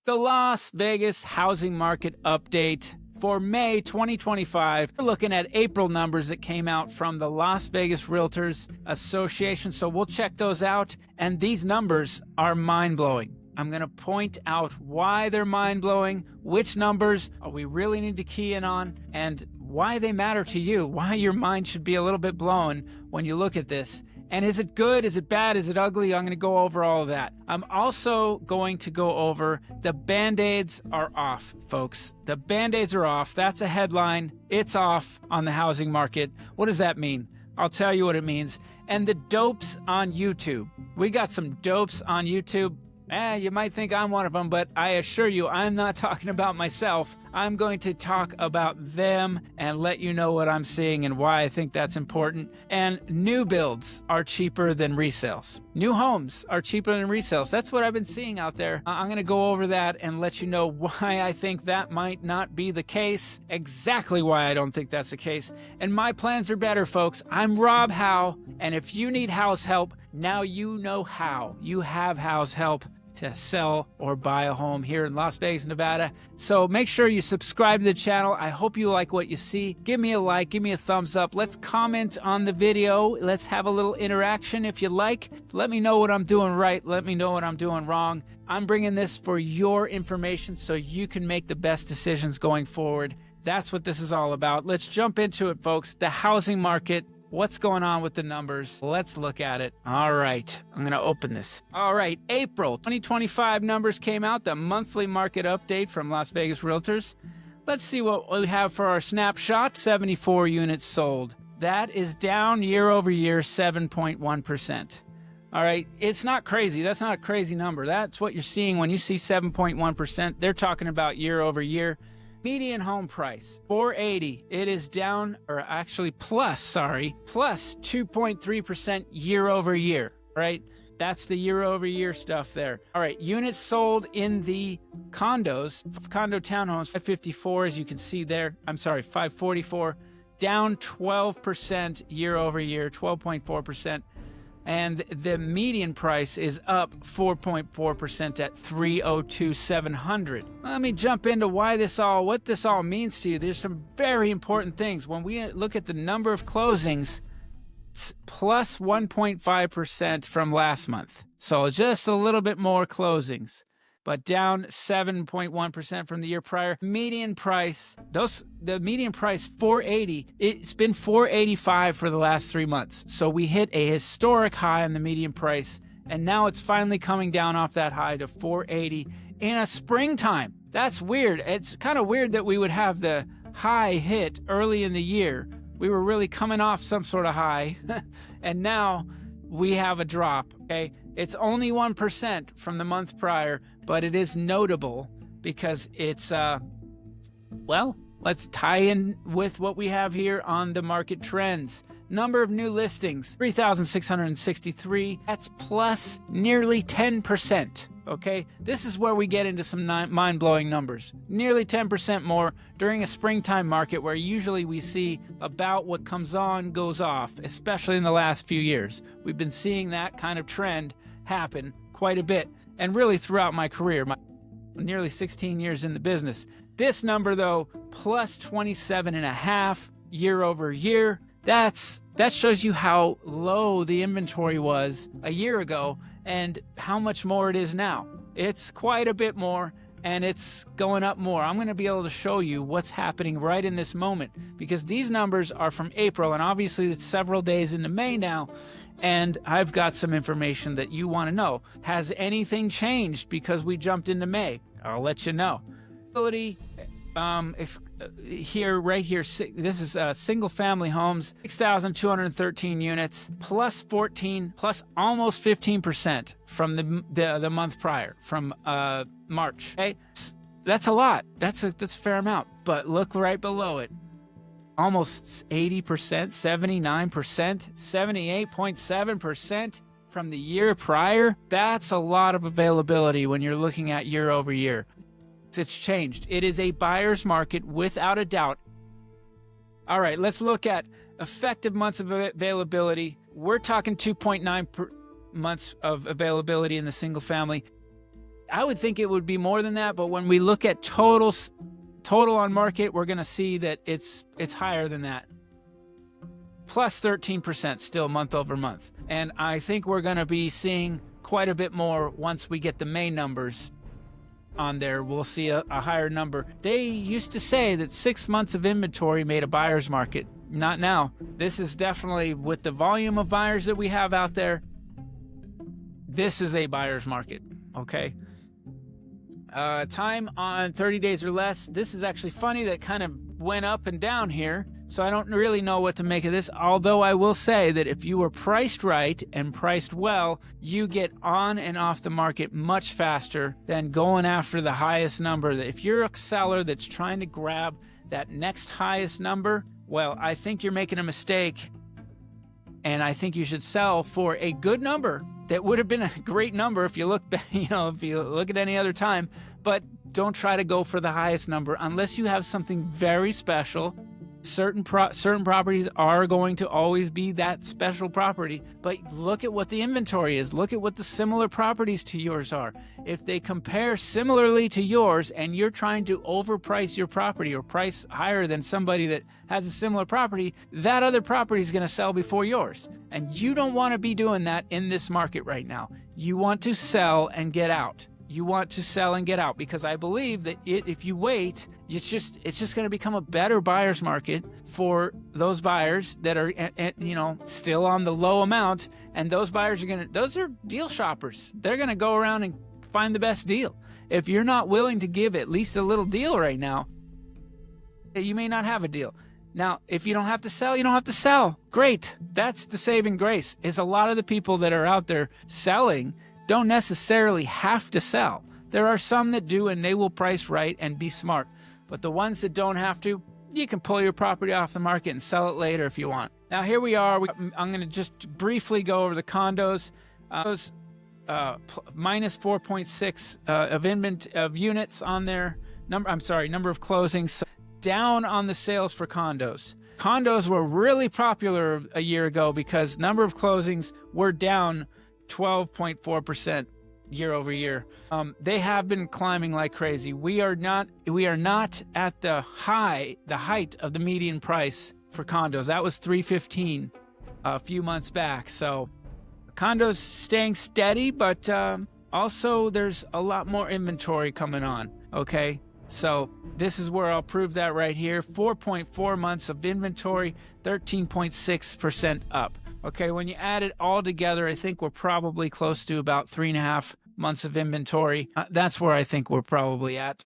The Las Vegas housing market update for May 2025. We're looking at April numbers that came out from the Las Vegas Realtors Association, so we'll check those out. And these numbers are mind-blowing. I'm going to point out why they're mind-blowing, which numbers we really need to key in on, and why they matter to you, why your mind should be a little bit blown when you look at this. And is it good? Is it bad? Is it ugly? I'm going to go over all of that. I'm also going to go over the Band-Aids are off, folks. The Band-Aids are off. That's a headline. It's off on the housing market. What does that mean? I'll tell you what it means. And the dopes on YouTube. We got some dopes on YouTube. You might think I'm one of them, but I assure you, I'm not talking about myself. I'm going to talk about them and let you know what I'm seeing and why I think that's important. And new builds are cheaper than resales. New homes are cheaper than resales. That's what I've been seeing out there. I'm going to go over that and let you know why I think that might not be the case, exactly why I don't think that's the case. And my plans are better, folks. I'm Rob Hau, and if you need house help, now you know how. You have house help to sell or buy a home here in Las Vegas, Nevada. So make sure you subscribe to the channel. I hope you like what you see. Give me a like, give me a thumbs up. Let's comment on the video. Let's have a little interaction if you like. Let me know what I'm doing right. Let me know what I'm doing wrong. I'm bringing this for your information so you can make the best decisions going forward. That's what this is all about. Let's jump into it, folks. The housing market. What's going on with the numbers? Let's look at it. All right, I'm gonna open this. All right, April 2025 numbers came out, the monthly market update from Las Vegas Realtors. Let's see what we have for our snapshot. 74 units sold. That is down year over year, 7.1%. All right, it's not crazy. That's not a crazy number. That's what you're seeing when you see 7.1%. They're talking about year over year. Median home price, $480. It is down, or actually plus 2.3% year over year, right? That's the year over year stuff there. All right, units sold in the condos, condo townhomes, 554, as you can see there. I'm sorry, 544, down 12% year over year, 12.4%. And the median price is up 4.4% at $302,700. Let me jump into what this all means to you. There's some very important things. When we look at the number of closings, it's plus 1.5% from last month. So just a little bit more closings, but down 7.1% from the year prior. Median price, the median price, $480. It's been $485 for the last 3 months. So we hit a historic high on the median price, and now it's finally coming down off that high to $480 in a springtime. That's weird. It's kind of weird that we would have the high hit early in the year. We were really coming off some sort of high, and now we have a drop, okay? It's only 1% from the month prior, but it is notable because it's, well, let's tie in with what we have here on the market trends. Number of new listings, 3,663. That's plus nearly 10%, okay? This is where we get into some mind-blowing numbers. Nearly 10% more during a springtime market where usually we see about what comes on goes off, especially in the last few years. We've been seeing that kind of trend happen quite a bit, and really throughout my career, nearly 16 years in the business. This number, though, plus 27.5 year over year. That shows you how low the inventory was a year ago and how much more it is now. It's quite a bit more, and it's going up more. I'm going to be able to show you what's happening right in this moment because these numbers are from April, and obviously it's several days into May now, and I've got some information that you want to know. Has anything changed because we jumped into May? I'll let you know. Right here, this is single family homes, 6,213 units, plus 14, plus almost 15% from the month prior, from March. Okay, that's a lot. That's a fair amount. But look right below it, almost 80%, 79%, 78.7% from the year prior. That's a lot of availability when you're looking at year over year. It's changed. It is a buyer's market without a doubt. All right, let's look at effective months of availability. We're talking 2.9 months of availability in the single family. I would think it would be more than that, but when we look at total on market, we're going to see that it's higher than that. Plus 13% still month over month. And I think we're going to be seeing quite a bit more once we get the May numbers on there. We'll see a higher number. They used to say that 6 months of inventory made a buyer's market. Not now. This is definitely, with the volume of buyers that we have out there, this is a buyer's market, okay? Time on 30 days or less. This is actually funny that kind of went up and down here. So I don't really know what to make of this, although I will say that if you were priced right and priced well, you get on and off the market much faster than going after the highest number. If you're a seller that's trying to grab that next highest number, well, I think you're making a mistake, and I think you should sell for a good number. That would have been a great number if you look back, if you look at any other time, but don't try to go for the highest number unless you have something very special. Certain properties are going to always be that special property, but look at what the inventory is. Look at what the similar properties to yours are. If they compare similarly to yours and you're trying to overprice your property or price higher than somebody that has a similar property, that other property is going to sell before yours. And you don't want to be doing that in this market right now. You want to sell and get out. You want to sell and get out, because I believe that if you wait, it's just going to become a better buyer's market for those buyers that are, still on the low amount. And those buyers those are deal shoppers. They're going to go around and find the best deal. If you're not willing to give at least a little deal right now, you may not have a deal. Now, if you don't have to sell, you don't have to sell. Great. That's the saving grace, is a lot of the people that are out there selling don't necessarily have to sell. There are some that do, and they will price right and be smart. But the ones that don't have to, you can pull your property off the market and sell it later if you want. Now, here we are. I'm going to just briefly go over the condos. Minus 4.6 of units on their number of closings. So down on the sales for condos. Condos were really popular a year ago because number of closings were down 12.4% year over year. They have been climbing like crazy. We are not at the height of the median price for condos. That was $315 a few months back. So condos staying steady, but also there's a lot more inventory coming on. Okay. So this is where I'll prove that right here. 4.4 months of inventory, 13.6% up. Okay, when you add it all together, I think we're probably close to about 3.5 months of inventory. That's where I think we're probably at.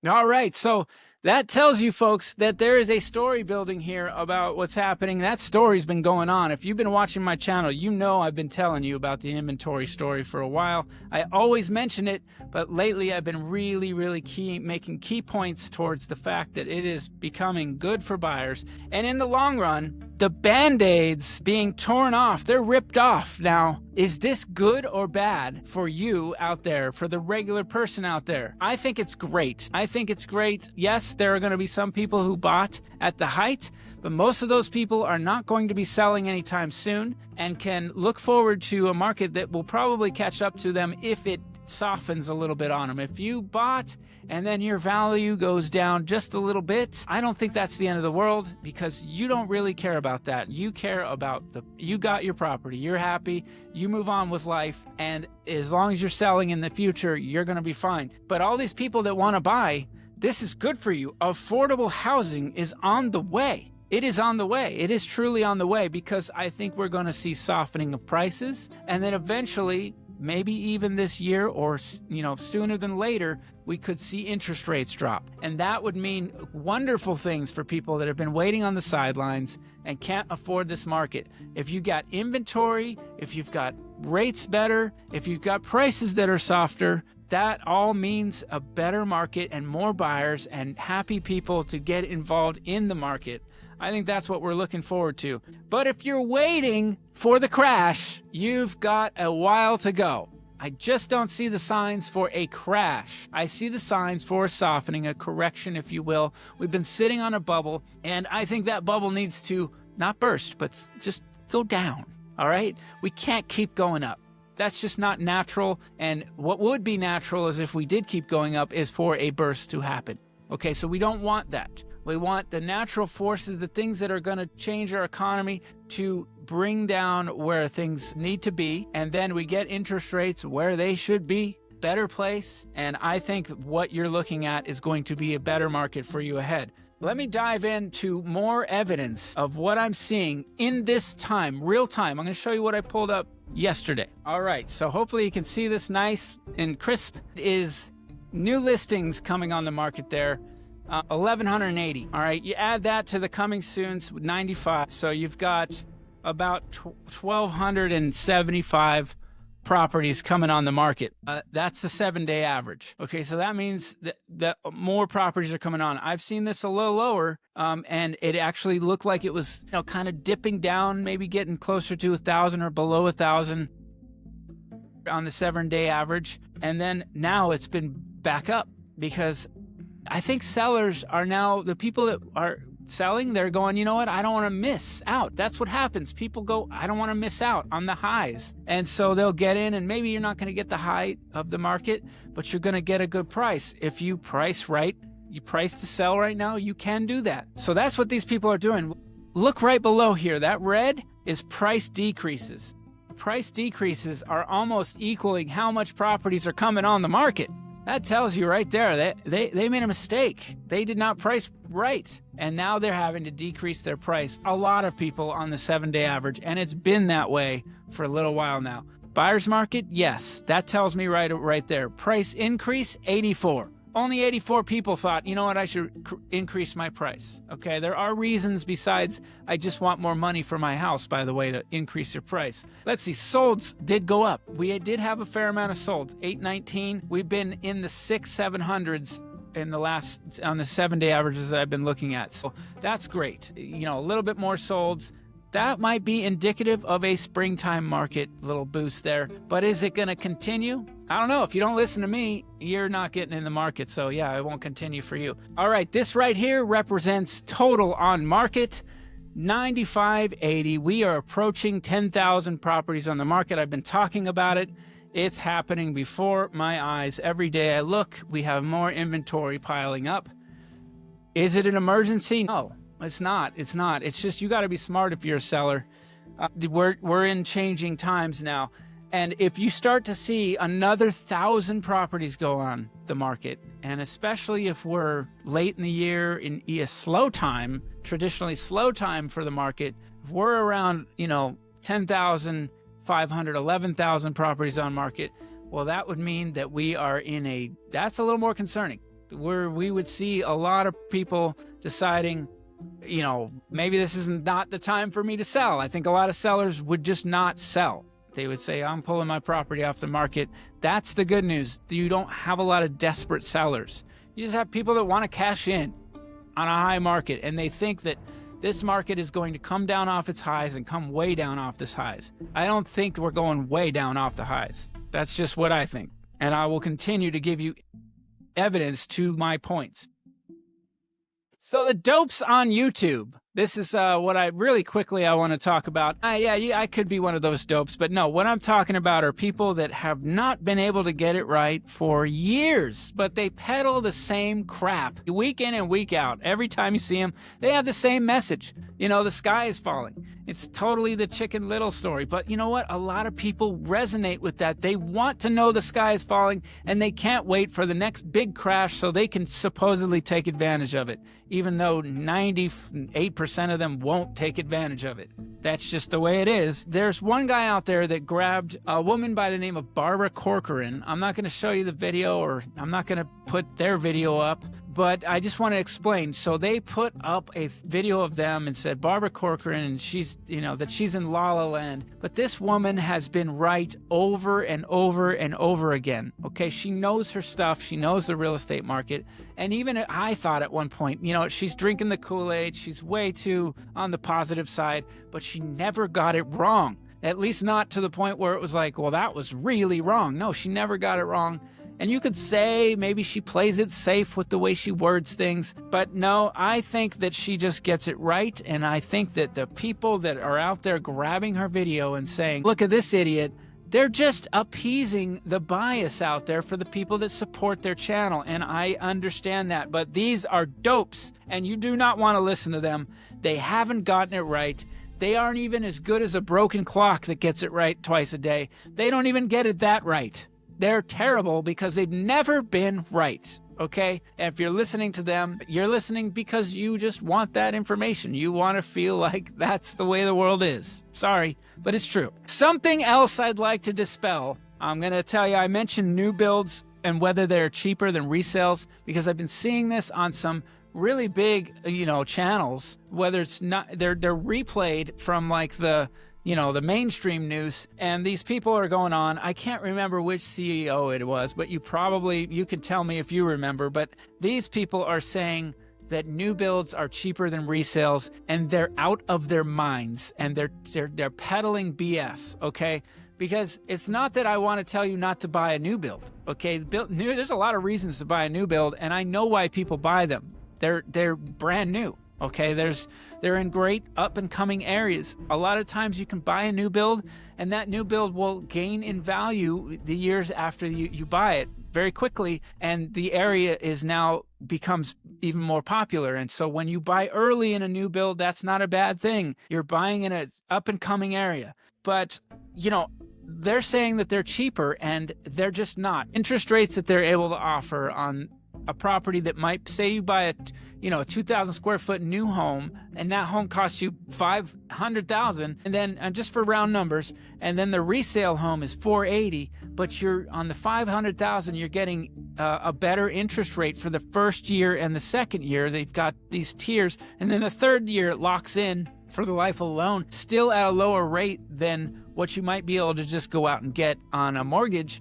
All right, so that tells you folks that there is a story building here about what's happening. That story's been going on. If you've been watching my channel, you know I've been telling you about the inventory story for a while. I always mention it, but lately I've been really making key points towards the fact that it is becoming good for buyers. And in the long run, the Band-Aids being torn off, they're ripped off. Now, is this good or bad for you out there, for the regular person out there? I think it's great. I think it's great. Yes, there are going to be some people who bought at the height, but most of those people are not going to be selling anytime soon and can look forward to a market that will probably catch up to them if it softens a little bit on them. If you bought and then your value goes down just a little bit, I don't think that's the end of the world, because you don't really care about that. You care about you got your property, you're happy, you move on with life, and as long as you're selling in the future, you're going to be fine. But all these people that want to buy, this is good for you. Affordable housing is on the way. It is on the way. It is truly on the way, because I think we're going to see softening of prices, and then eventually, maybe even this year or sooner than later, we could see interest rates drop. And that would mean wonderful things for people that have been waiting on the sidelines and can't afford this market. If you got inventory, if you've got rates better, if you've got prices that are softer, that all means a better market and more buyers and happy people to get involved in the market. I think that's what we're looking forward to. But if you're waiting for the crash, you've got a while to go. I just don't see the signs for a crash. I see the signs for a softening, a correction, if you will. We've been sitting on a bubble, and I think that bubble needs to not burst, but just go down, all right? We can't keep going up. That's just not natural. And what would be natural is if we did keep going up is for a burst to happen. Okay, so we don't want that. We want the natural forces, the things that are going to change our economy to bring down where things need to be. And then we get interest rates where they should be, better place. And I think what you're looking at is going to be a better market for you ahead. Let me dive into more evidence of what I'm seeing in this time, real time. I'm going to show you what I pulled up yesterday. All right, so hopefully you can see this nice and crisp. It is new listings coming on the market there. 1,180. All right, you add that to the coming soons, 95. So you've got about 1,275 properties coming on the market. That's the 7-day average. Okay, so that means that more properties are coming on. I've seen this a little lower, and it actually looked like it was, kind of dipping down, maybe getting closer to 1,000 or below 1,000 on the 7-day average. And then now it's been back up because I think sellers are now, the people that are selling, they're going, you know what, I don't want to miss out. That's what happens. People go, I don't want to miss out on the highs. And so they'll get in, and maybe you're not going to get the high of the market, but you're going to get a good price. If you price right, you price to sell right now, you can do that. So that's what these people are doing. Look right below here. That red is price decreases. Price decreases are almost equaling how much properties are coming on the market. That tells you right there that they made a mistake. They did not price right. And now they're having to decrease their price. A lot of people on the 7-day average. And it's been that way for a little while now. Buyer's market, yes. That tells me right there. Price increase, 84. Only 84 people thought, you know what, I should increase my price. Okay, there are reasons besides I just want more money for my house, by the way, to increase your price. Let's see, solds did go up. We did have a fair amount of solds, 819. We've been in the 700s in the last, on the 7-day averages that I've been looking at. So that's great. A little bit more solds. That might be indicative of a springtime market, little boost there. But is it going to continue? I don't know. If you don't listen to me, you're not getting in the market. So yeah, it won't continue for you. All right, this right here represents total on market, 9580. We are approaching 10,000 properties on the market. I've been talking about it. It's happening before my eyes. Every day I look, we have more inventory piling up. Is it an emergency? No. It's not. It's just you got to be smart if you're a seller. We're in changing times now. And if you start to see another 1,000 properties go on the market, and especially if we're late in the year in a slow time, traditionally slow time for the market, if we're around, 10,500, 11,000 properties on market, well, that would mean that we are that's a little more concerning. We would see a lot of people deciding, maybe this is not the time for me to sell. I think a lot of sellers would just not sell. They would say, I'm pulling my property off the market. That's the good news. You don't have a lot of desperate sellers. You just have people that want to cash in on a high market, and they think that this market is going to come down off its highs and come way down off this highs. I don't think we're going way down off the highs. That's just what I think. And I will continue to give you evidence to my points. So the dopes on YouTube. This is what I really quickly I want to talk about. I could be one of those dopes, but no, what I'm talking about are people that have not been able to get it right for years, but they peddle the same crap week in and week out. Every time you see them, they have the same message. The sky is falling. It's totally the Chicken Little story. But you know what? A lot of people resonate with that. They want to know the sky is falling, and they can't wait for the next big crash so they can supposedly take advantage of it, even though 98% of them won't take advantage of it. That's just the way it is. There's one guy out there that grabbed a woman by the name of Barbara Corcoran. I'm not going to show you the video, or I'm not going to put their video up, but I just want to explain. So they put up a video of them and said Barbara Corcoran, and she's, that she's in La La Land. But this woman has been right over and over and over again. Okay, she knows her stuff. She knows the real estate market. And even I thought at one point, she's drinking the Kool-Aid. She's way too on the positive side, but she never got it wrong. At least not to the point where it was like, well, that was really wrong. No, she never got it wrong. And you could say maybe she plays it safe with the way she words things. But no, I think that she just gets it right. And I think that the people that are out there grabbing her video and saying, look at this idiot, They're just appeasing the bias out there for the people that support their channel, and I understand that. But these are dopes, and you do not want to listen to them. They haven't gotten it right. They aren't even as good as a broken clock that gets it right twice a day. They don't even get it that right. They're terrible because they've never been right. Okay? If you're listening to them, you're listening because you just want that information. You want to feel like that's the way the world is. Sorry, but it's true. Something else I'd like to dispel. I'm going to tell you, I mentioned new builds and whether they're cheaper than resales because I've been seeing this on some really big, channels, whether it's not, they're replayed from like the mainstream news, and these people are going on. I can't remember which CEO it was, but you can tell me if you remember, but these people are saying that new builds are cheaper than resales, and they're out of their minds, and they're peddling BS, okay? Because it's not that I want to tell you not to buy a new build, okay? There's a lot of reasons to buy a new build, and I know why people buy them. They're brand new. Okay, they're in great up and coming areas. A lot of times you can buy a new build and that new build will gain in value the years after you buy it very quickly, and the area becomes even more popular. And so when you buy early in a new build, that's not a bad thing. You're buying in an up and coming area. But, they're saying that they're cheaper, and they're just not. Interest rates that they're able to offer on a property that might, say you buy a 2,000 square foot new home, and that home costs you $500,000, and then just for round numbers, and then the resale home is $480, but you're on the $500,000, you're getting a better interest rate for the first year and the second year. They've got these tiers, and then the third year it locks in for the life of the loan, still at a lower rate than what you might be able to just go out and get on a mortgage.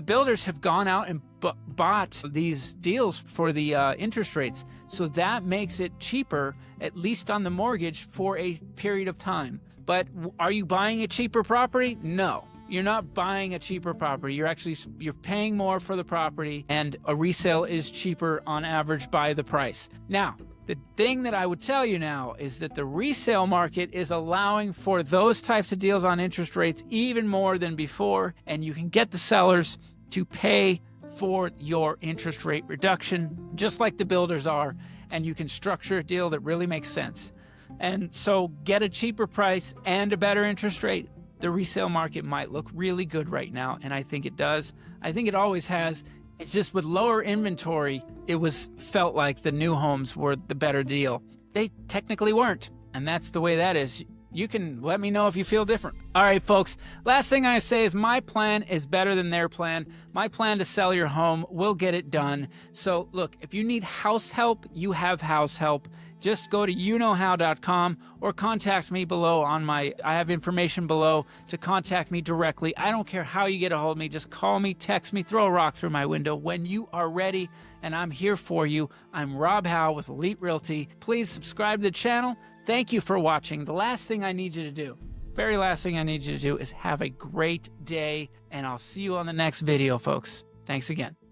Builders have gone out and bought these deals for the interest rates. So that makes it cheaper, at least on the mortgage, for a period of time. But are you buying a cheaper property? No. You're not buying a cheaper property. You're paying more for the property, and a resale is cheaper on average by the price. Now, the thing that I would tell you now is that the resale market is allowing for those types of deals on interest rates even more than before, and you can get the sellers to pay for your interest rate reduction, just like the builders are, and you can structure a deal that really makes sense. And so get a cheaper price and a better interest rate. The resale market might look really good right now, and I think it does. I think it always has. It's just with lower inventory, it felt like the new homes were the better deal. They technically weren't, and that's the way that is. You can let me know if you feel different. All right, folks, last thing I say is my plan is better than their plan. My plan to sell your home will get it done. So look, if you need house help, you have house help. Just go to knowhow.com or contact me below I have information below to contact me directly. I don't care how you get a hold of me. Just call me, text me, throw a rock through my window when you are ready, and I'm here for you. I'm Rob Howe with Elite Realty. Please subscribe to the channel. Thank you for watching. The last thing I need you to do, very last thing I need you to do is have a great day, and I'll see you on the next video, folks. Thanks again.